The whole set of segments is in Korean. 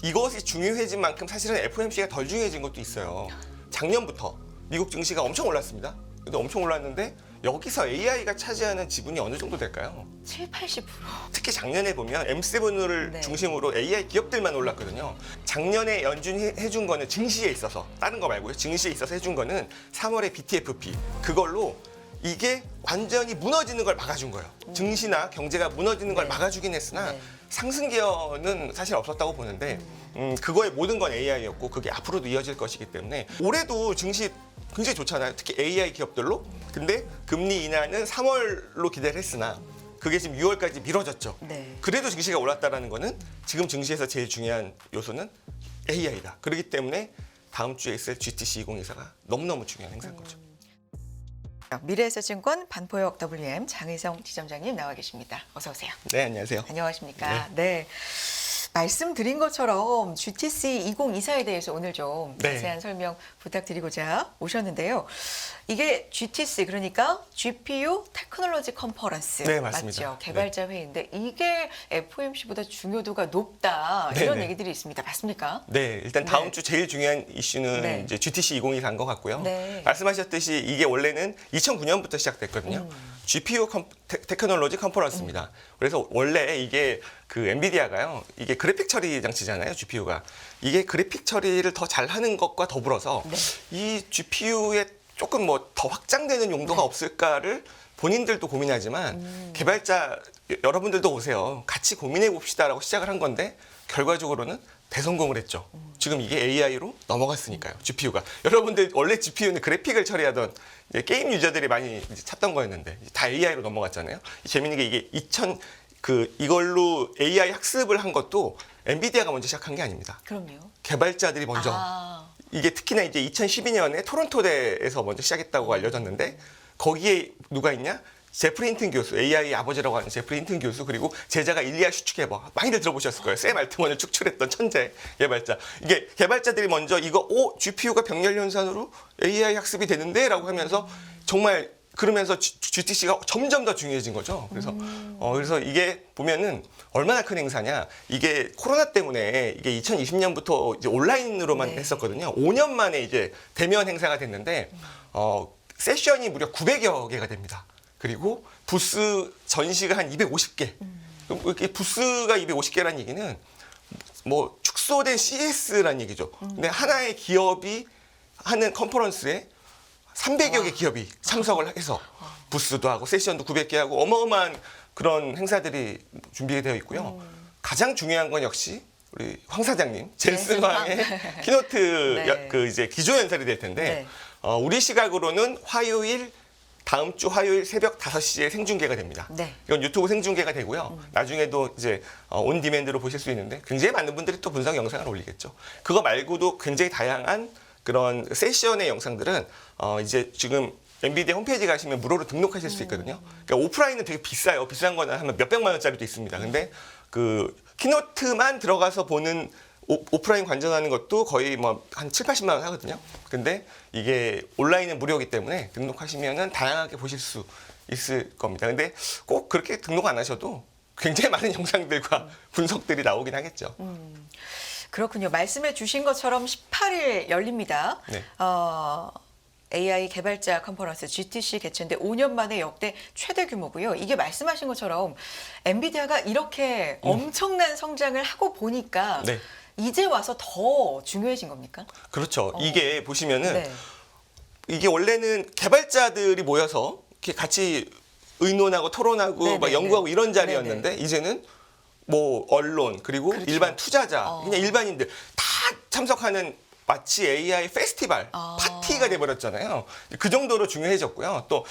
이것이 중요해진 만큼 사실은 FOMC가 덜 중요해진 것도 있어요. 작년부터 미국 증시가 엄청 올랐습니다. 근데 엄청 올랐는데 여기서 AI가 차지하는 지분이 어느 정도 될까요? 7, 80%. 특히 작년에 보면 M7을 네. 중심으로 AI 기업들만 올랐거든요. 작년에 연준해준 거는 증시에 있어서, 다른 거 말고요. 증시에 있어서 해준 거는 3월에 BTFP. 그걸로 이게 완전히 무너지는 걸 막아준 거예요. 증시나 경제가 무너지는 걸 네. 막아주긴 했으나 네. 상승 기여는 사실 없었다고 보는데 그거의 모든 건 AI였고 그게 앞으로도 이어질 것이기 때문에 올해도 증시 굉장히 좋잖아요. 특히 AI 기업들로. 근데 금리 인하는 3월로 기대를 했으나 그게 지금 6월까지 미뤄졌죠. 네. 그래도 증시가 올랐다는 거는 지금 증시에서 제일 중요한 요소는 AI다. 그렇기 때문에 다음 주에 있을 GTC 2024가 너무너무 중요한 행사인 거죠. 미래에셋증권 반포역 WM 장혜성 지점장님 나와 계십니다. 어서 오세요. 네, 안녕하세요. 안녕하십니까. 네. 말씀드린 것처럼 GTC 2024에 대해서 오늘 좀 네. 자세한 설명 부탁드리고자 오셨는데요. 이게 GTC 그러니까 GPU 테크놀로지 컨퍼런스 네, 맞습니다. 맞죠? 개발자 회의인데 이게 FOMC보다 중요도가 높다 이런 네네. 얘기들이 있습니다. 맞습니까? 네, 일단 다음 네. 주 제일 중요한 이슈는 네. 이제 GTC 2024인 것 같고요. 네. 말씀하셨듯이 이게 원래는 2009년부터 시작됐거든요. GPU 테크놀로지 컨퍼런스입니다. 그래서 원래 이게 그 엔비디아가요, 이게 그래픽 처리 장치잖아요, GPU가. 이게 그래픽 처리를 더 잘하는 것과 더불어서 네. 이 GPU에 조금 뭐 더 확장되는 용도가 네. 없을까를 본인들도 고민하지만 개발자 여러분들도 오세요. 같이 고민해 봅시다라고 시작을 한 건데 결과적으로는 대성공을 했죠. 지금 이게 AI로 넘어갔으니까요. GPU가. 여러분들 원래 GPU는 그래픽을 처리하던 이제 게임 유저들이 많이 이제 찾던 거였는데 다 AI로 넘어갔잖아요. 재밌는 게 이게 이걸로 AI 학습을 한 것도 엔비디아가 먼저 시작한 게 아닙니다. 그럼요. 개발자들이 먼저. 이게 특히나 이제 2012년에 토론토대에서 먼저 시작했다고 알려졌는데 거기에 누가 있냐? 제프리 힌튼 교수, AI 아버지라고 하는 제프리 힌튼 교수, 그리고 제자가 일리아 슈츠케버. 많이들 들어보셨을 거예요. 샘 알트먼을 축출했던 천재 개발자. 이게 개발자들이 먼저 이거 GPU가 병렬 현상으로 AI 학습이 되는데? 라고 하면서 정말 그러면서 GTC가 점점 더 중요해진 거죠. 그래서 이게 보면은 얼마나 큰 행사냐. 이게 코로나 때문에 이게 2020년부터 이제 온라인으로만 네. 했었거든요. 5년 만에 이제 대면 행사가 됐는데 세션이 무려 900여 개가 됩니다. 그리고 부스 전시가 한 250개. 이렇게 부스가 250개라는 얘기는 뭐 축소된 CS라는 얘기죠. 근데 하나의 기업이 하는 컨퍼런스에 300여 개 기업이 참석을 해서 부스도 하고 세션도 900개 하고 어마어마한 그런 행사들이 준비되어 있고요. 가장 중요한 건 역시 우리 황 사장님, 젠슨 황의 키노트 네. 그 이제 기조 연설이 될 텐데 네. 우리 시각으로는 다음 주 화요일 새벽 5시에 생중계가 됩니다. 네. 이건 유튜브 생중계가 되고요. 나중에도 이제 온 디맨드로 보실 수 있는데 굉장히 많은 분들이 또 분석 영상을 올리겠죠. 그거 말고도 굉장히 다양한 그런 세션의 영상들은 이제 지금 엔비디아 홈페이지 가시면 무료로 등록하실 수 있거든요. 그러니까 오프라인은 되게 비싸요. 비싼 거는 한 몇백만 원짜리도 있습니다. 근데 그 키노트만 들어가서 보는 오프라인 관전하는 것도 거의 뭐 한 7, 80만 원 하거든요. 근데 이게 온라인은 무료이기 때문에 등록하시면은 다양하게 보실 수 있을 겁니다. 근데 꼭 그렇게 등록 안 하셔도 굉장히 많은 영상들과 분석들이 나오긴 하겠죠. 그렇군요. 말씀해 주신 것처럼 18일 열립니다. 네. AI 개발자 컨퍼런스 GTC 개최인데 5년 만에 역대 최대 규모고요. 이게 말씀하신 것처럼 엔비디아가 이렇게 엄청난 성장을 하고 보니까 네. 이제 와서 더 중요해진 겁니까? 그렇죠. 이게 보시면은 네. 이게 원래는 개발자들이 모여서 이렇게 같이 의논하고 토론하고 네네네. 막 연구하고 이런 자리였는데 이제는 뭐 언론 그리고 그렇죠. 일반 투자자 그냥 일반인들 다 참석하는 마치 AI 페스티벌 파티가 돼버렸잖아요. 그 정도로 중요해졌고요. 또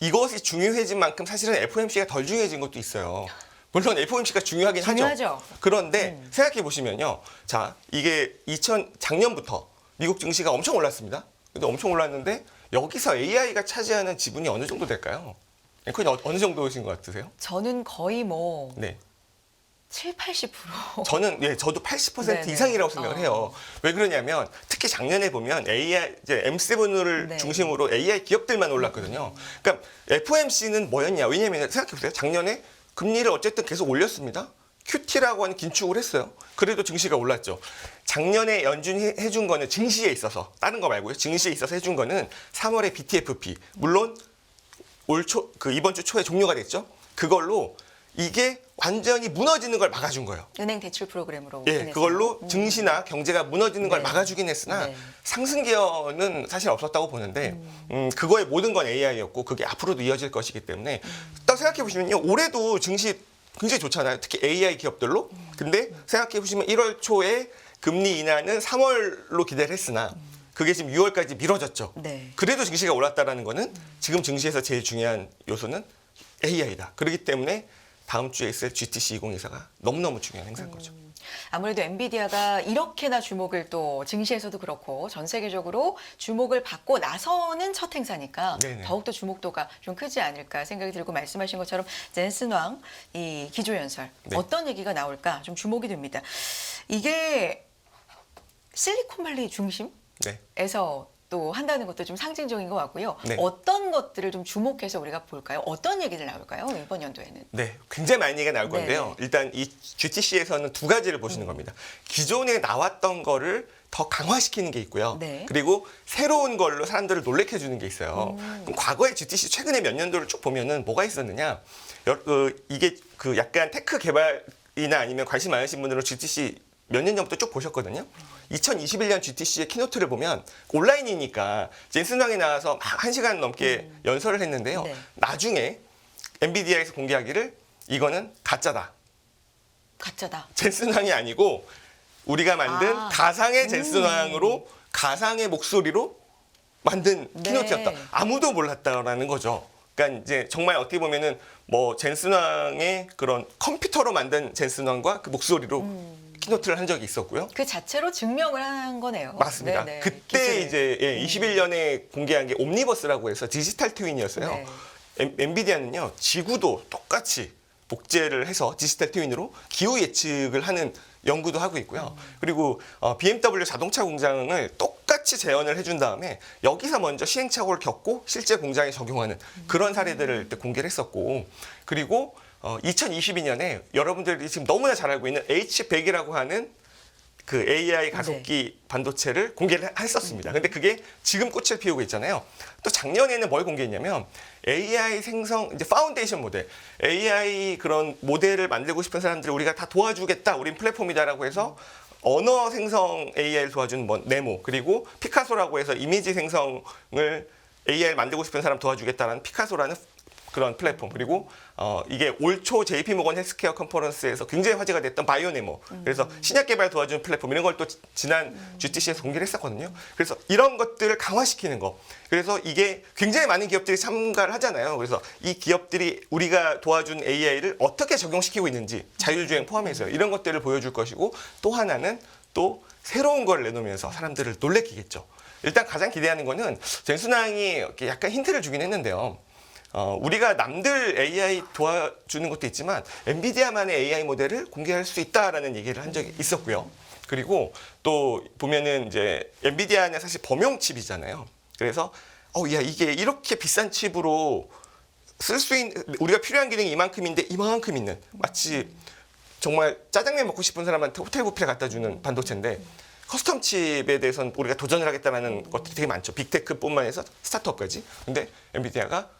이것이 중요해진 만큼 사실은 FOMC가 덜 중요해진 것도 있어요. 물론 FOMC가 중요하긴 중요하죠. 하죠. 그런데 생각해 보시면요. 자, 이게 작년부터 미국 증시가 엄청 올랐습니다. 근데 엄청 올랐는데 여기서 AI가 차지하는 지분이 어느 정도 될까요? 그건 어느 정도이신 것 같으세요? 저는 거의 뭐 네. 7, 80%. 저도 80% 네네. 이상이라고 생각을 해요. 왜 그러냐면 특히 작년에 보면 이제 M7을 네. 중심으로 AI 기업들만 올랐거든요. 그러니까 FOMC는 뭐였냐? 왜냐면 생각해 보세요. 작년에 금리를 어쨌든 계속 올렸습니다. QT라고 하는 긴축을 했어요. 그래도 증시가 올랐죠. 작년에 연준해준 거는 증시에 있어서 다른 거 말고요. 증시에 있어서 해준 거는 3월에 BTFP 물론 이번 주 초에 종료가 됐죠. 그걸로 이게 완전히 무너지는 걸 막아준 거예요. 은행 대출 프로그램으로. 예, 그걸로 증시나 경제가 무너지는 걸 네. 막아주긴 했으나 네. 상승 기여는 사실 없었다고 보는데 그거의 모든 건 AI였고 그게 앞으로도 이어질 것이기 때문에 딱 생각해 보시면요. 올해도 증시 굉장히 좋잖아요. 특히 AI 기업들로. 근데 생각해 보시면 1월 초에 금리 인하는 3월로 기대를 했으나 그게 지금 6월까지 미뤄졌죠. 네. 그래도 증시가 올랐다라는 거는 지금 증시에서 제일 중요한 요소는 AI다. 그렇기 때문에 다음 주에 있을 GTC 2024가 너무너무 중요한 행사인 거죠. 아무래도 엔비디아가 이렇게나 주목을 또 증시에서도 그렇고 전 세계적으로 주목을 받고 나서는 첫 행사니까 네네. 더욱더 주목도가 좀 크지 않을까 생각이 들고 말씀하신 것처럼 젠슨왕 이 기조연설 네. 어떤 얘기가 나올까 좀 주목이 됩니다. 이게 실리콘밸리 중심에서 네. 또 한다는 것도 좀 상징적인 것 같고요. 네. 어떤 것들을 좀 주목해서 우리가 볼까요? 어떤 얘기들 나올까요? 이번 연도에는. 네, 굉장히 많은 얘기가 나올 건데요. 네. 일단 이 GTC에서는 두 가지를 보시는 겁니다. 기존에 나왔던 거를 더 강화시키는 게 있고요. 네. 그리고 새로운 걸로 사람들을 놀래켜 주는 게 있어요. 그럼 과거에 GTC 최근에 몇 년도를 쭉 보면은 뭐가 있었느냐? 이게 그 약간 테크 개발이나 아니면 관심 많으신 분들은 GTC 몇 년 전부터 쭉 보셨거든요. 2021년 GTC의 키노트를 보면 온라인이니까 젠슨 왕이 나와서 막 1시간 넘게 연설을 했는데요. 네. 나중에 엔비디아에서 공개하기를 이거는 가짜다. 가짜다. 젠슨 왕이 아니고 우리가 만든 아. 가상의 젠슨 왕으로 가상의 목소리로 만든 네. 키노트였다. 아무도 몰랐다라는 거죠. 그러니까 이제 정말 어떻게 보면은 뭐 젠슨 왕의 그런 컴퓨터로 만든 젠슨 왕과 그 목소리로 키노트를 한 적이 있었고요. 그 자체로 증명을 한 거네요. 맞습니다. 네네. 그때 기술. 이제 21년에 공개한 게 옴니버스라고 해서 디지털 트윈이었어요. 네. 엔비디아는요 지구도 똑같이 복제를 해서 디지털 트윈으로 기후 예측을 하는 연구도 하고 있고요. 그리고 BMW 자동차 공장을 똑같이 재현을 해준 다음에 여기서 먼저 시행착오를 겪고 실제 공장에 적용하는 그런 사례들을 공개를 했었고, 그리고 2022년에 여러분들이 지금 너무나 잘 알고 있는 H100이라고 하는 그 AI 가속기 반도체를 공개를 했었습니다. 근데 그게 지금 꽃을 피우고 있잖아요. 또 작년에는 뭘 공개했냐면 AI 생성 이제 파운데이션 모델, AI 그런 모델을 만들고 싶은 사람들을 우리가 다 도와주겠다. 우린 플랫폼이다라고 해서 언어 생성 AI를 도와주는 뭐 네모, 그리고 피카소라고 해서 이미지 생성을 AI를 만들고 싶은 사람 도와주겠다라는 피카소라는 그런 플랫폼, 그리고 이게 올 초 JP모건 헬스케어 컨퍼런스에서 굉장히 화제가 됐던 바이오네모, 그래서 신약 개발 도와주는 플랫폼 이런 걸 또 지난 GTC에서 공개를 했었거든요. 그래서 이런 것들을 강화시키는 거, 그래서 이게 굉장히 많은 기업들이 참가를 하잖아요. 그래서 이 기업들이 우리가 도와준 AI를 어떻게 적용시키고 있는지 자율주행 포함해서 이런 것들을 보여줄 것이고, 또 하나는 또 새로운 걸 내놓으면서 사람들을 놀래키겠죠. 일단 가장 기대하는 거는 젠순왕이 이렇게 약간 힌트를 주긴 했는데요. 우리가 남들 AI 도와주는 것도 있지만 엔비디아만의 AI 모델을 공개할 수 있다라는 얘기를 한 적이 있었고요. 그리고 또 보면은 이제 엔비디아는 사실 범용 칩이잖아요. 그래서 야, 이게 이렇게 비싼 칩으로 쓸 수 있는, 우리가 필요한 기능이 이만큼인데 이만큼 있는, 마치 정말 짜장면 먹고 싶은 사람한테 호텔 뷔페를 갖다 주는 반도체인데, 커스텀 칩에 대해서는 우리가 도전을 하겠다는 것들이 되게 많죠. 빅테크뿐만 해서 스타트업까지. 근데 엔비디아가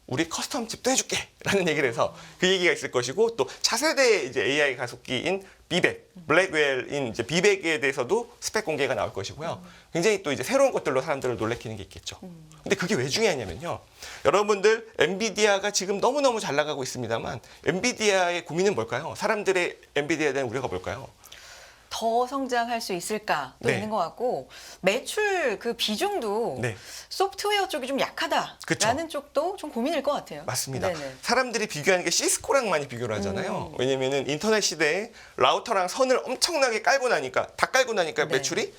우리 커스텀 칩도 해줄게 라는 얘기를 해서 그 얘기가 있을 것이고, 또 차세대 이제 AI 가속기인 비백, 블랙웰인 이제 비백에 대해서도 스펙 공개가 나올 것이고요. 굉장히 또 이제 새로운 것들로 사람들을 놀래키는 게 있겠죠. 근데 그게 왜 중요하냐면요. 여러분들 엔비디아가 지금 너무너무 잘 나가고 있습니다만 엔비디아의 고민은 뭘까요? 사람들의 엔비디아에 대한 우려가 뭘까요? 더 성장할 수 있을까도 네. 있는 것 같고, 매출 그 비중도 네. 소프트웨어 쪽이 좀 약하다라는 그쵸. 쪽도 좀 고민일 것 같아요. 맞습니다. 네네. 사람들이 비교하는 게 시스코랑 많이 비교를 하잖아요. 왜냐면은 인터넷 시대에 라우터랑 선을 엄청나게 깔고 나니까, 다 깔고 나니까 네. 매출이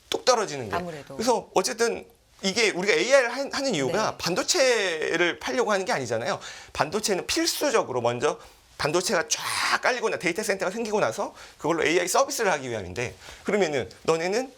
뚝 떨어지는 게. 아무래도. 그래서 어쨌든 이게 우리가 AI를 하는 이유가 네. 반도체를 팔려고 하는 게 아니잖아요. 반도체는 필수적으로 먼저 반도체가 쫙 깔리고 데이터 센터가 생기고 나서 그걸로 AI 서비스를 하기 위함인데, 그러면은 너네는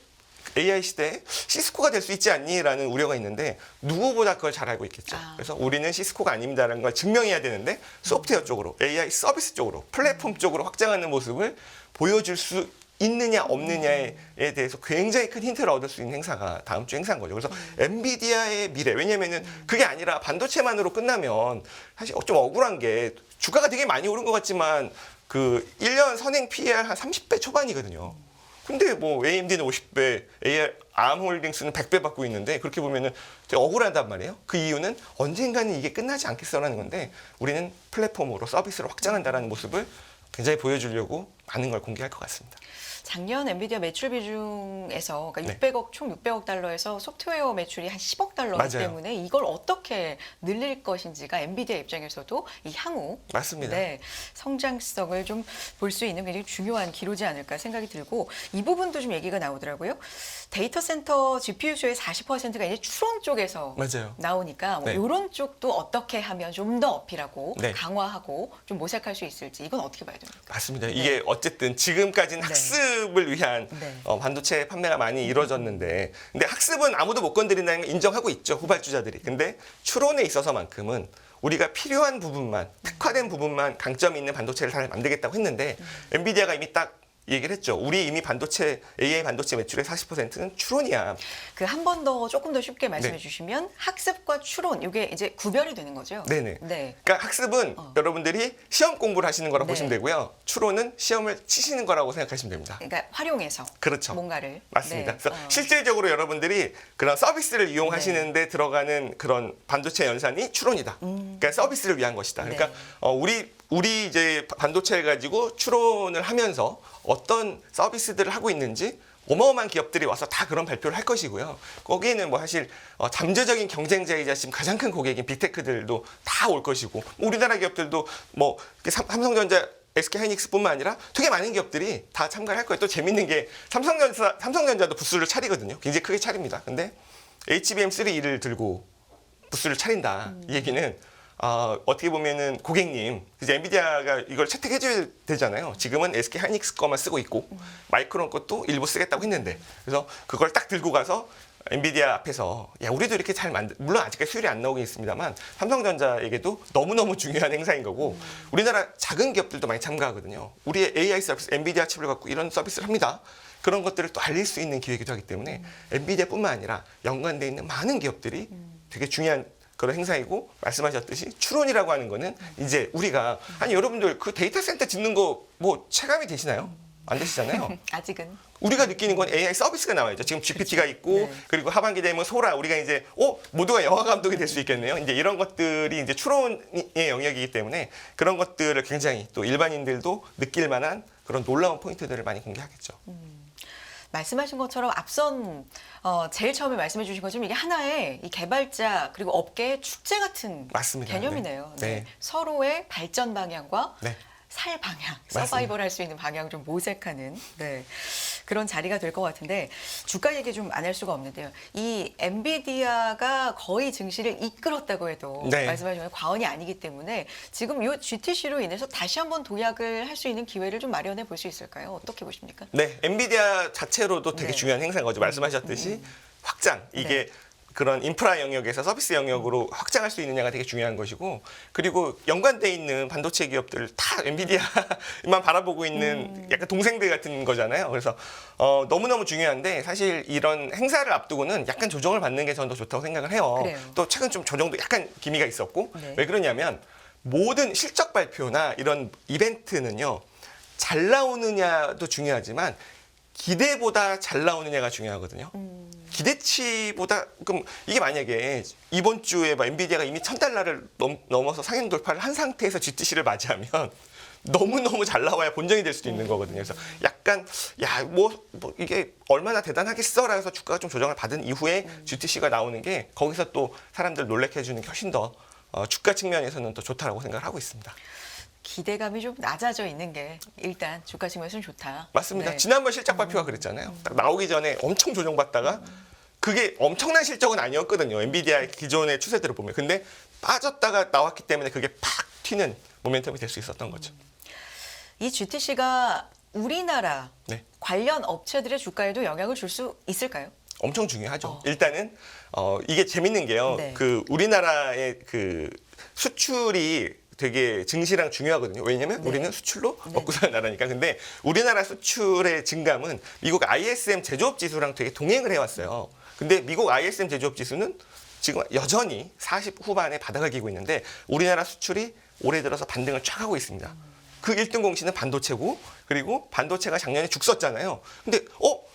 AI 시대에 시스코가 될 수 있지 않니?라는 우려가 있는데 누구보다 그걸 잘 알고 있겠죠. 그래서 우리는 시스코가 아닙니다라는 걸 증명해야 되는데 소프트웨어 쪽으로, AI 서비스 쪽으로, 플랫폼 쪽으로 확장하는 모습을 보여줄 수 있느냐 없느냐에 대해서 굉장히 큰 힌트를 얻을 수 있는 행사가 다음 주 행사인 거죠. 그래서 엔비디아의 미래, 왜냐면은 그게 아니라 반도체만으로 끝나면 사실 좀 억울한 게 주가가 되게 많이 오른 것 같지만 그 1년 선행 PER 한 30배 초반이거든요. 근데 뭐 AMD는 50배, ARM홀딩스는 100배 받고 있는데 그렇게 보면은 되게 억울하단 말이에요. 그 이유는 언젠가는 이게 끝나지 않겠어라는 건데 우리는 플랫폼으로 서비스를 확장한다라는 모습을 굉장히 보여주려고 많은 걸 공개할 것 같습니다. 작년 엔비디아 매출 비중에서 그러니까 네. 600억 총 600억 달러에서 소프트웨어 매출이 한 10억 달러이기 맞아요. 때문에 이걸 어떻게 늘릴 것인지가 엔비디아 입장에서도 이 향후 맞습니다. 네, 성장성을 좀 볼 수 있는 굉장히 중요한 기로지 않을까 생각이 들고 이 부분도 좀 얘기가 나오더라고요. 데이터 센터 GPU 수의 40%가 이제 추론 쪽에서 맞아요. 나오니까 네. 이런 쪽도 어떻게 하면 좀 더 어필하고 네. 강화하고 좀 모색할 수 있을지 이건 어떻게 봐야 됩니까? 맞습니다. 이게 어쨌든 지금까지는 학습을 위한 네. 반도체 판매가 많이 이루어졌는데 근데 학습은 아무도 못 건드린다는 걸 인정하고 있죠. 후발주자들이. 근데 추론에 있어서만큼은 우리가 필요한 부분만 특화된 부분만 강점이 있는 반도체를 잘 만들겠다고 했는데 엔비디아가 이미 딱 얘기를 했죠. 우리 이미 반도체 AI 반도체 매출의 40%는 추론이야. 그 한 번 더 조금 더 쉽게 말씀해 네. 주시면 학습과 추론 이게 이제 구별이 되는 거죠. 네네. 네. 그러니까 학습은 여러분들이 시험 공부를 하시는 거라고 네. 보시면 되고요. 추론은 시험을 치시는 거라고 생각하시면 됩니다. 그러니까 활용해서 그렇죠. 뭔가를 맞습니다. 네. 그래서 실질적으로 여러분들이 그런 서비스를 이용하시는데 네. 들어가는 그런 반도체 연산이 추론이다. 그러니까 서비스를 위한 것이다. 그러니까 네. 우리 이제 반도체를 가지고 추론을 하면서 어떤 서비스들을 하고 있는지 어마어마한 기업들이 와서 다 그런 발표를 할 것이고요. 거기에는 뭐 사실 잠재적인 경쟁자이자 지금 가장 큰 고객인 빅테크들도 다 올 것이고 우리나라 기업들도 뭐 삼성전자 SK하이닉스뿐만 아니라 되게 많은 기업들이 다 참가를 할 거예요. 또 재밌는 게 삼성전자도 부스를 차리거든요. 굉장히 크게 차립니다. 근데 HBM3E를 들고 부스를 차린다. 이 얘기는 어떻게 보면은 고객님, 이제 엔비디아가 이걸 채택해줘야 되잖아요. 지금은 SK하이닉스 거만 쓰고 있고 마이크론 것도 일부 쓰겠다고 했는데 그래서 그걸 딱 들고 가서 엔비디아 앞에서 야 우리도 이렇게 잘 물론 아직까지 수율이 안 나오긴 있습니다만 삼성전자에게도 너무너무 중요한 행사인 거고 우리나라 작은 기업들도 많이 참가하거든요. 우리의 AI 서비스, 엔비디아 칩을 갖고 이런 서비스를 합니다. 그런 것들을 또 알릴 수 있는 기회이기도 하기 때문에 엔비디아뿐만 아니라 연관돼 있는 많은 기업들이 되게 중요한 그런 행사이고 말씀하셨듯이 추론이라고 하는 거는 이제 우리가 아니 여러분들 그 데이터 센터 짓는 거 뭐 체감이 되시나요? 안 되시잖아요. 아직은 우리가 느끼는 건 AI 서비스가 나와야죠. 지금 GPT가 있고 네. 그리고 하반기 되면 소라 우리가 이제 모두가 영화 감독이 될 수 있겠네요. 이제 이런 것들이 이제 추론의 영역이기 때문에 그런 것들을 굉장히 또 일반인들도 느낄 만한 그런 놀라운 포인트들을 많이 공개하겠죠. 말씀하신 것처럼 앞선 제일 처음에 말씀해 주신 것처럼 이게 하나의 이 개발자 그리고 업계의 축제 같은 맞습니다. 개념이네요. 네. 네. 서로의 발전 방향과 네. 살 방향, 맞습니다. 서바이벌 할 수 있는 방향을 좀 모색하는 그런 자리가 될 것 같은데 주가 얘기 좀 안 할 수가 없는데요. 이 엔비디아가 거의 증시를 이끌었다고 해도 네. 말씀하신 건 과언이 아니기 때문에 지금 이 GTC로 인해서 다시 한번 도약을 할 수 있는 기회를 좀 마련해 볼 수 있을까요? 어떻게 보십니까? 네, 엔비디아 자체로도 되게 네. 중요한 행사인 거죠. 말씀하셨듯이 확장 이게 네. 그런 인프라 영역에서 서비스 영역으로 확장할 수 있느냐가 되게 중요한 것이고 그리고 연관돼 있는 반도체 기업들 다 엔비디아만 바라보고 있는 약간 동생들 같은 거잖아요. 그래서 너무너무 중요한데 사실 이런 행사를 앞두고는 약간 조정을 받는 게 저는 더 좋다고 생각을 해요. 그래요. 또 최근 좀 조정도 약간 기미가 있었고 네. 왜 그러냐면 모든 실적 발표나 이런 이벤트는요. 잘 나오느냐도 중요하지만 기대보다 잘 나오느냐가 중요하거든요. 기대치보다 그럼 이게 만약에 이번 주에 막 엔비디아가 이미 $1,000를 넘어서 상향 돌파를 한 상태에서 GTC를 맞이하면 너무너무 잘 나와야 본전이 될 수도 있는 거거든요. 그래서 약간 뭐 이게 얼마나 대단하겠어라 해서 주가가 좀 조정을 받은 이후에 GTC가 나오는 게 거기서 또 사람들 놀래켜 주는 게 훨씬 더 주가 측면에서는 더 좋다라고 생각을 하고 있습니다. 기대감이 좀 낮아져 있는 게 일단 주가 측면에서는 좋다. 맞습니다. 네. 지난번 실적 발표가 그랬잖아요. 딱 나오기 전에 엄청 조정받다가 그게 엄청난 실적은 아니었거든요. 엔비디아 기존의 추세대로 보면. 근데 빠졌다가 나왔기 때문에 그게 팍 튀는 모멘텀이 될 수 있었던 거죠. 이 GTC가 우리나라 네. 관련 업체들의 주가에도 영향을 줄 수 있을까요? 엄청 중요하죠. 일단은 이게 재밌는 게요. 네. 그 우리나라의 그 수출이 되게 증시랑 중요하거든요. 왜냐면 네. 우리는 수출로 네. 먹고 사는 나라니까. 근데 우리나라 수출의 증감은 미국 ISM 제조업 지수랑 되게 동행을 해왔어요. 근데 미국 ISM 제조업 지수는 지금 여전히 40 후반에 바닥을 기고 있는데 우리나라 수출이 올해 들어서 반등을 쫙 하고 있습니다. 그 1등 공신은 반도체고 그리고 반도체가 작년에 죽었잖아요. 근데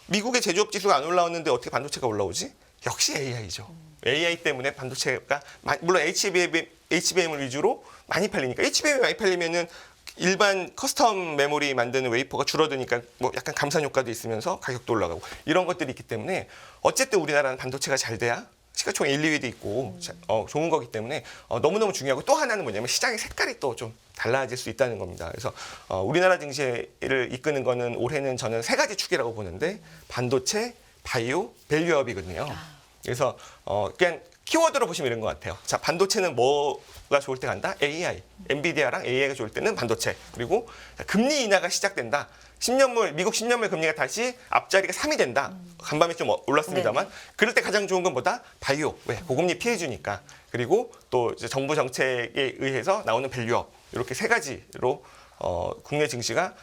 미국의 제조업 지수가 안 올라왔는데 어떻게 반도체가 올라오지? 역시 AI죠. AI 때문에 반도체가 물론 HBM을 위주로 많이 팔리니까 HBM이 많이 팔리면은 일반 커스텀 메모리 만드는 웨이퍼가 줄어드니까 뭐 약간 감산 효과도 있으면서 가격도 올라가고 이런 것들이 있기 때문에 어쨌든 우리나라는 반도체가 잘 돼야 시가총 1, 2위도 있고 좋은 거기 때문에 너무너무 중요하고 또 하나는 뭐냐면 시장의 색깔이 또 좀 달라질 수 있다는 겁니다. 그래서 우리나라 증시를 이끄는 거는 올해는 저는 세 가지 축이라고 보는데 반도체, 바이오, 밸류업이거든요. 그래서 그냥 키워드로 보시면 이런 것 같아요. 자, 반도체는 뭐가 좋을 때 간다? AI. 엔비디아랑 AI가 좋을 때는 반도체. 그리고 금리 인하가 시작된다. 10년물, 미국 10년물 금리가 다시 앞자리가 3이 된다. 간밤에 좀 올랐습니다만. 그럴 때 가장 좋은 건 뭐다? 바이오. 왜? 고금리 피해주니까. 그리고 또 이제 정부 정책에 의해서 나오는 밸류업. 이렇게 세 가지로 국내 증시가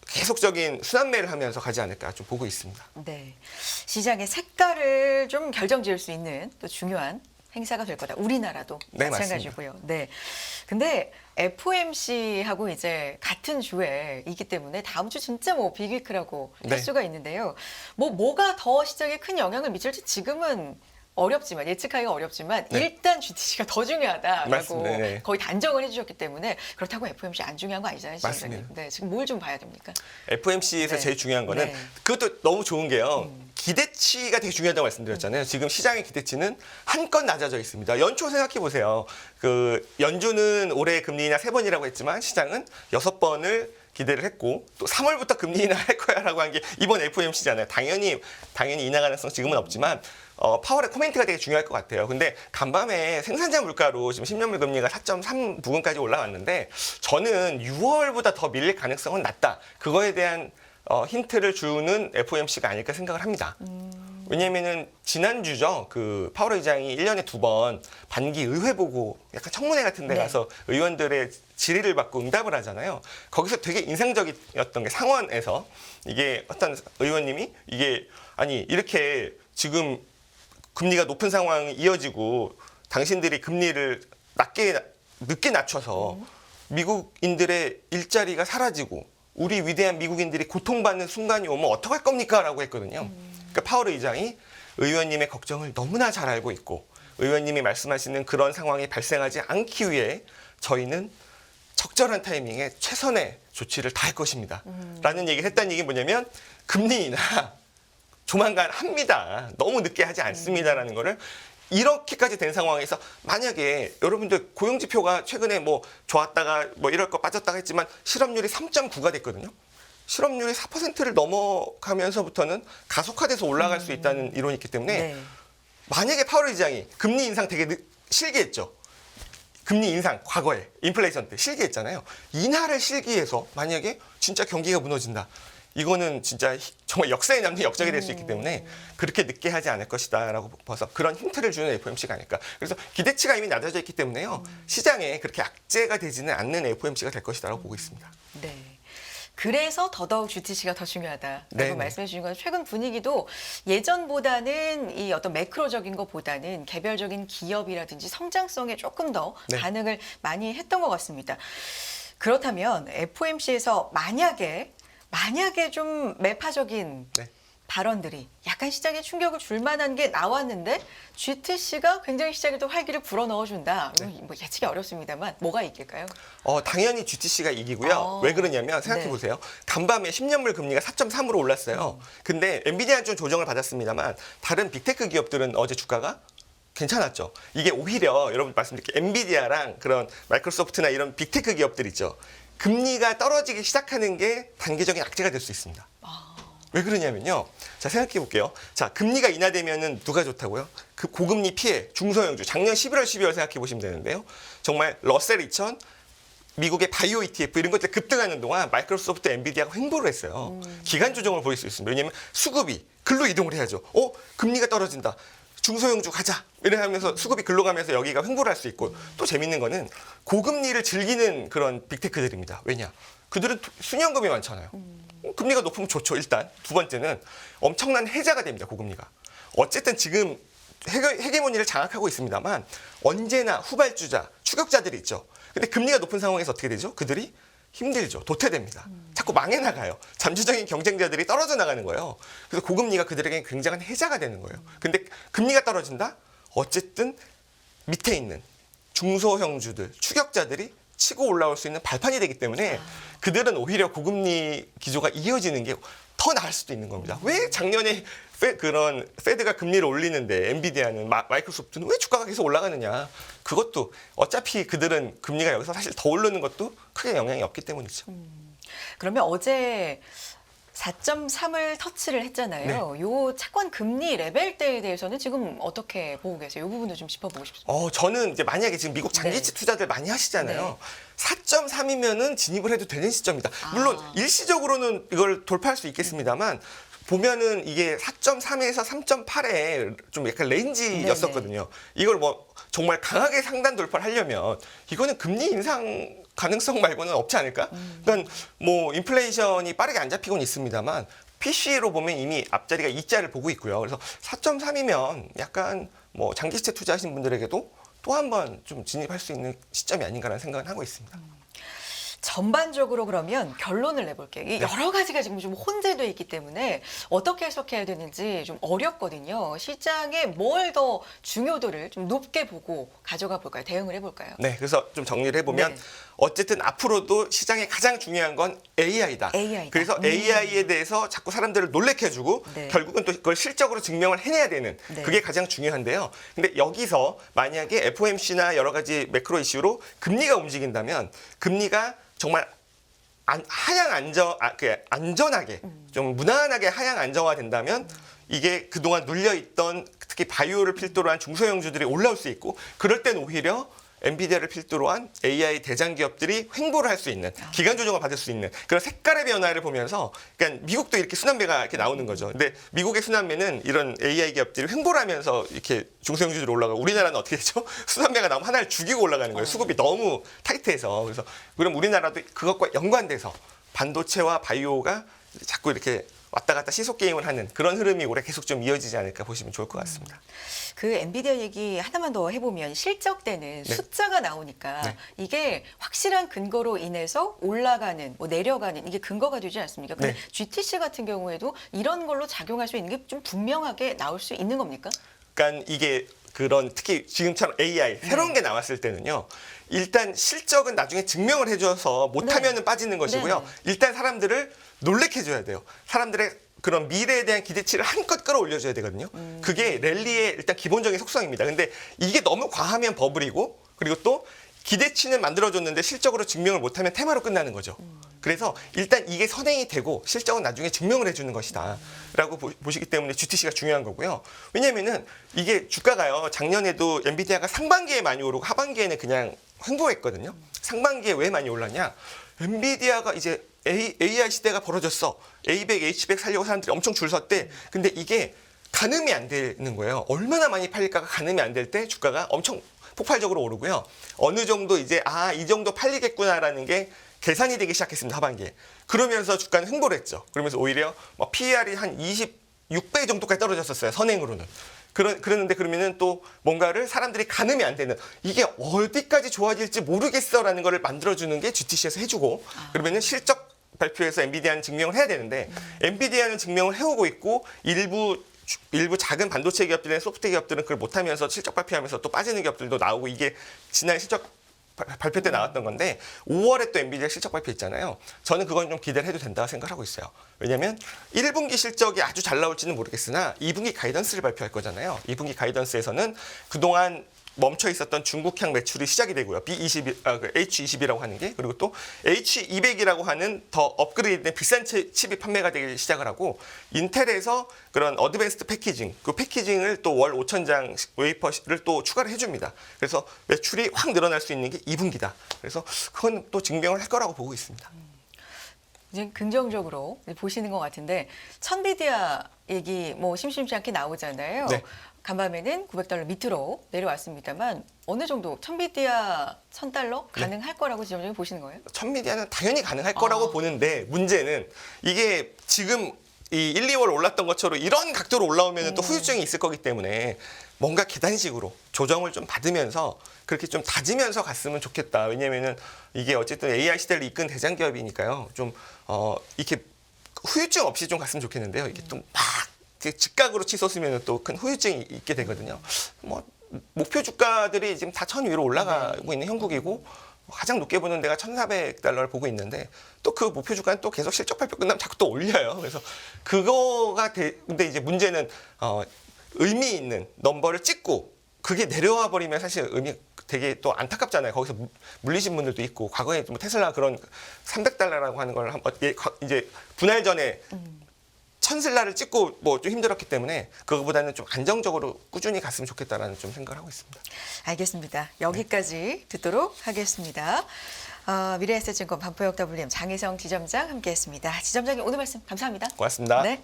계속적인 순환매를 하면서 가지 않을까 좀 보고 있습니다. 네. 시장의 색깔을 좀 결정지을 수 있는 또 중요한 행사가 될 거다. 우리나라도 네, 마찬가지고요. 네. 근데 FOMC하고 이제 같은 주에 있기 때문에 다음 주 진짜 뭐 빅위크라고 할 네. 수가 있는데요. 뭐가 더 시장에 큰 영향을 미칠지 지금은 어렵지만 예측하기가 어렵지만 네. 일단 GTC가 더 중요하다라고 맞습니다. 네. 거의 단정을 해주셨기 때문에 그렇다고 FOMC 안 중요한 거 아니잖아요, 시장님. 맞습니다. 네, 지금 뭘 좀 봐야 됩니까? FOMC에서 네. 제일 중요한 거는 네. 그것도 너무 좋은 게요. 기대치가 되게 중요하다고 말씀드렸잖아요. 지금 시장의 기대치는 한껏 낮아져 있습니다. 연초 생각해 보세요. 그 연준은 올해 금리 인하 3번이라고 했지만 시장은 6번을 기대를 했고 또 3월부터 금리 인하 할 거야라고 한 게 이번 FOMC잖아요. 당연히 인하 가능성 지금은 없지만 파월의 코멘트가 되게 중요할 것 같아요. 근데 간밤에 생산자 물가로 지금 10년물 금리가 4.3 부근까지 올라왔는데 저는 6월보다 더 밀릴 가능성은 낮다. 그거에 대한 힌트를 주는 FOMC가 아닐까 생각을 합니다. 왜냐면은 지난주죠. 그 파월 의장이 1년에 2번 반기 의회 보고 약간 청문회 같은 데 네. 가서 의원들의 질의를 받고 응답을 하잖아요. 거기서 되게 인상적이었던 게 상원에서 이게 어떤 의원님이 이게 아니 이렇게 지금 금리가 높은 상황이 이어지고 당신들이 금리를 늦게 낮춰서 미국인들의 일자리가 사라지고 우리 위대한 미국인들이 고통받는 순간이 오면 어떡할 겁니까? 라고 했거든요. 그러니까 파월 의장이 의원님의 걱정을 너무나 잘 알고 있고 의원님이 말씀하시는 그런 상황이 발생하지 않기 위해 저희는 적절한 타이밍에 최선의 조치를 다할 것입니다. 라는 얘기를 했다는 얘기는 뭐냐면 금리 인하 조만간 합니다. 너무 늦게 하지 않습니다라는 거를 이렇게까지 된 상황에서 만약에 여러분들 고용지표가 최근에 뭐 좋았다가 뭐 이럴 거 빠졌다가 했지만 실업률이 3.9가 됐거든요. 실업률이 4%를 넘어가면서부터는 가속화돼서 올라갈 수 있다는 이론이 있기 때문에 네. 만약에 파월 의장이 금리 인상 되게 실기했죠. 금리 인상 과거에 인플레이션 때 실기했잖아요. 인하를 실기해서 만약에 진짜 경기가 무너진다. 이거는 진짜 정말 역사에 남는 역적이 될 수 있기 때문에 그렇게 늦게 하지 않을 것이다라고 봐서 그런 힌트를 주는 FOMC가 아닐까. 그래서 기대치가 이미 낮아져 있기 때문에요. 시장에 그렇게 악재가 되지는 않는 FOMC가 될 것이다라고 보고 있습니다. 네. 그래서 더더욱 GTC가 더 중요하다라고 네네. 말씀해 주신 건 최근 분위기도 예전보다는 이 어떤 매크로적인 것보다는 개별적인 기업이라든지 성장성에 조금 더 네. 반응을 많이 했던 것 같습니다. 그렇다면 FOMC에서 만약에 좀 매파적인 네. 발언들이 약간 시장에 충격을 줄 만한 게 나왔는데 GTC가 굉장히 시장에 또 활기를 불어넣어준다. 네. 뭐 예측이 어렵습니다만 뭐가 있을까요? 당연히 GTC가 이기고요. 왜 그러냐면 생각해 보세요. 간밤에 10년물 금리가 4.3으로 올랐어요. 근데 엔비디아는 좀 조정을 받았습니다만 다른 빅테크 기업들은 어제 주가가 괜찮았죠. 이게 오히려 여러분 말씀드릴게요. 엔비디아랑 그런 마이크로소프트나 이런 빅테크 기업들 있죠. 금리가 떨어지기 시작하는 게 단기적인 악재가 될 수 있습니다. 왜 그러냐면요. 자, 생각해 볼게요. 자, 금리가 인하되면은 누가 좋다고요? 그 고금리 피해, 중소형주. 작년 11월, 12월 생각해 보시면 되는데요. 정말 러셀 2000, 미국의 바이오 ETF 이런 것들 급등하는 동안 마이크로소프트, 엔비디아가 횡보를 했어요. 기간 조정을 보일 수 있습니다. 왜냐하면 수급이 글로 이동을 해야죠. 금리가 떨어진다. 중소형주 가자. 이래 하면서 수급이 글로 가면서 여기가 횡보를 할 수 있고 또 재밌는 거는 고금리를 즐기는 그런 빅테크들입니다. 왜냐? 그들은 순연금이 많잖아요. 금리가 높으면 좋죠. 일단 두 번째는 엄청난 해자가 됩니다. 고금리가. 어쨌든 지금 헤게모니를 장악하고 있습니다만 언제나 후발주자, 추격자들이 있죠. 근데 금리가 높은 상황에서 어떻게 되죠? 그들이 힘들죠. 도태됩니다. 자꾸 망해 나가요. 잠재적인 경쟁자들이 떨어져 나가는 거예요. 그래서 고금리가 그들에게 굉장한 해자가 되는 거예요. 근데 금리가 떨어진다? 어쨌든 밑에 있는 중소형주들, 추격자들이 치고 올라올 수 있는 발판이 되기 때문에 그들은 오히려 고금리 기조가 이어지는 게 더 나을 수도 있는 겁니다. 왜 작년에 그런 페드가 금리를 올리는데 엔비디아는 마이크로소프트는 왜 주가가 계속 올라가느냐. 그것도 어차피 그들은 금리가 여기서 사실 더 오르는 것도 크게 영향이 없기 때문이죠. 그러면 어제 4.3을 터치를 했잖아요. 네. 요 채권 금리 레벨대에 대해서는 지금 어떻게 보고 계세요? 이 부분도 좀 짚어보고 싶습니다. 저는 이제 만약에 지금 미국 장기채 투자들 많이 하시잖아요. 4.3이면은 진입을 해도 되는 시점이다. 물론 일시적으로는 이걸 돌파할 수 있겠습니다만 보면은 이게 4.3에서 3.8에 좀 약간 레인지였었거든요. 이걸 뭐 정말 강하게 상단 돌파를 하려면 이거는 금리 인상 가능성 말고는 없지 않을까? 그러니까 뭐 인플레이션이 빠르게 안 잡히고는 있습니다만 PC로 보면 이미 앞자리가 2자를 보고 있고요. 그래서 4.3이면 약간 뭐 장기채 투자하신 분들에게도 또 한 번 좀 진입할 수 있는 시점이 아닌가라는 생각을 하고 있습니다. 전반적으로 그러면 결론을 내볼게요. 이 여러 가지가 지금 좀 혼재되어 있기 때문에 어떻게 해석해야 되는지 좀 어렵거든요. 시장에 뭘 더 중요도를 좀 높게 보고 가져가 볼까요? 대응을 해볼까요? 네, 그래서 좀 정리를 해보면 네. 어쨌든 앞으로도 시장에 가장 중요한 건 AI다. AI다. 그래서 AI에 대해서 자꾸 사람들을 놀래켜주고 네. 결국은 또 그걸 실적으로 증명을 해내야 되는 네. 그게 가장 중요한데요. 근데 여기서 만약에 FOMC나 여러 가지 매크로 이슈로 금리가 움직인다면 금리가 정말 안전하게 좀 무난하게 하향 안정화된다면 이게 그동안 눌려있던 특히 바이오를 필두로 한 중소형주들이 올라올 수 있고 그럴 땐 오히려 엔비디아를 필두로 한 AI 대장 기업들이 횡보를 할 수 있는 기간 조정을 받을 수 있는 그런 색깔의 변화를 보면서 그러니까 미국도 이렇게 순환매가 이렇게 나오는 거죠. 근데 미국의 순환매는 이런 AI 기업들이 횡보를 하면서 이렇게 중소형주들이 올라가고 우리나라는 어떻게 되죠? 순환매가 나오면 하나를 죽이고 올라가는 거예요. 수급이 너무 타이트해서. 그래서 그럼 우리나라도 그것과 연관돼서 반도체와 바이오가 자꾸 이렇게 왔다 갔다 시속 게임을 하는 그런 흐름이 올해 계속 좀 이어지지 않을까 보시면 좋을 것 같습니다. 그 엔비디아 얘기 하나만 더 해보면 실적 때는 네. 숫자가 나오니까 네. 이게 확실한 근거로 인해서 올라가는 뭐 내려가는 이게 근거가 되지 않습니까? 근데 네. GTC 같은 경우에도 이런 걸로 작용할 수 있는 게 좀 분명하게 나올 수 있는 겁니까? 그러니까 이게 그런 특히 지금처럼 AI 새로운 게 나왔을 때는요. 일단 실적은 나중에 증명을 해줘서 못하면은 빠지는 것이고요. 네. 일단 사람들을 놀래켜줘야 돼요. 사람들의 그런 미래에 대한 기대치를 한껏 끌어올려줘야 되거든요. 그게 랠리의 일단 기본적인 속성입니다. 근데 이게 너무 과하면 버블이고 그리고 또 기대치는 만들어줬는데 실적으로 증명을 못하면 테마로 끝나는 거죠. 그래서 일단 이게 선행이 되고 실적은 나중에 증명을 해주는 것이다 라고 보시기 때문에 GTC가 중요한 거고요. 왜냐면은 이게 주가가요. 작년에도 엔비디아가 상반기에 많이 오르고 하반기에는 그냥 횡보했거든요. 상반기에 왜 많이 올랐냐. 엔비디아가 이제 AI 시대가 벌어졌어. A100, H100 살려고 사람들이 엄청 줄 섰대. 근데 이게 가늠이 안 되는 거예요. 얼마나 많이 팔릴까가 가늠이 안 될 때 주가가 엄청 폭발적으로 오르고요. 어느 정도 이제 이 정도 팔리겠구나라는 게 계산이 되기 시작했습니다. 하반기에. 그러면서 주가는 횡보를 했죠. 그러면서 오히려 PER이 한 26배 정도까지 떨어졌었어요. 선행으로는. 그러는데 그러면은 또 뭔가를 사람들이 가늠이 안 되는 이게 어디까지 좋아질지 모르겠어라는 거를 만들어주는 게 GTC에서 해주고 그러면은 실적 발표에서 엔비디아는 증명을 해야 되는데 엔비디아는 증명을 해오고 있고 일부 작은 반도체 기업들이나 소프트 기업들은 그걸 못하면서 실적 발표하면서 또 빠지는 기업들도 나오고 이게 지난 실적 발표 때 나왔던 건데 5월에 또 엔비디아 실적 발표 있잖아요. 저는 그건 좀 기대를 해도 된다고 생각하고 있어요. 왜냐하면 1분기 실적이 아주 잘 나올지는 모르겠으나 2분기 가이던스를 발표할 거잖아요. 2분기 가이던스에서는 그동안 멈춰 있었던 중국향 매출이 시작이 되고요. H20이라고 하는 게, 그리고 또 H200이라고 하는 더 업그레이드된 비싼 칩이 판매가 되기 시작을 하고, 인텔에서 그런 어드밴스드 패키징, 그 패키징을 또 월 5,000장 웨이퍼를 또 추가를 해줍니다. 그래서 매출이 확 늘어날 수 있는 게 2분기다. 그래서 그건 또 증명을 할 거라고 보고 있습니다. 이제 긍정적으로 보시는 것 같은데, 천비디아 얘기 뭐 심심치 않게 나오잖아요. 네. 간밤에는 $900 밑으로 내려왔습니다만 어느 정도 천비디아 $1,000 가능할 거라고 지점장님 보시는 거예요? 천미디아는 당연히 가능할 거라고 보는데, 문제는 이게 지금 이 1, 2월 올랐던 것처럼 이런 각도로 올라오면 또 후유증이 있을 거기 때문에 뭔가 계단식으로 조정을 좀 받으면서 그렇게 좀 다지면서 갔으면 좋겠다. 왜냐면은 이게 어쨌든 AI 시대를 이끈 대장기업이니까요. 좀 이렇게 후유증 없이 좀 갔으면 좋겠는데요. 이게 또 막 즉각으로 치솟으면 또 큰 후유증이 있게 되거든요. 뭐 목표 주가들이 지금 다 1,000 위로 올라가고 있는 형국이고, 가장 높게 보는 데가 $1,400를 보고 있는데, 또 그 목표 주가는 또 계속 실적 발표 끝나면 자꾸 또 올려요. 그래서 그거가 근데 이제 문제는 의미 있는 넘버를 찍고 그게 내려와 버리면 사실 되게 또 안타깝잖아요. 거기서 물리신 분들도 있고, 과거에 뭐 테슬라 그런 $300라고 하는 걸 이제 분할 전에 천슬라를 찍고 뭐 좀 힘들었기 때문에 그거보다는 좀 안정적으로 꾸준히 갔으면 좋겠다라는 좀 생각을 하고 있습니다. 알겠습니다. 여기까지 듣도록 하겠습니다. 미래에셋증권 반포역 WM 장혜성 지점장 함께했습니다. 지점장님 오늘 말씀 감사합니다. 고맙습니다. 네.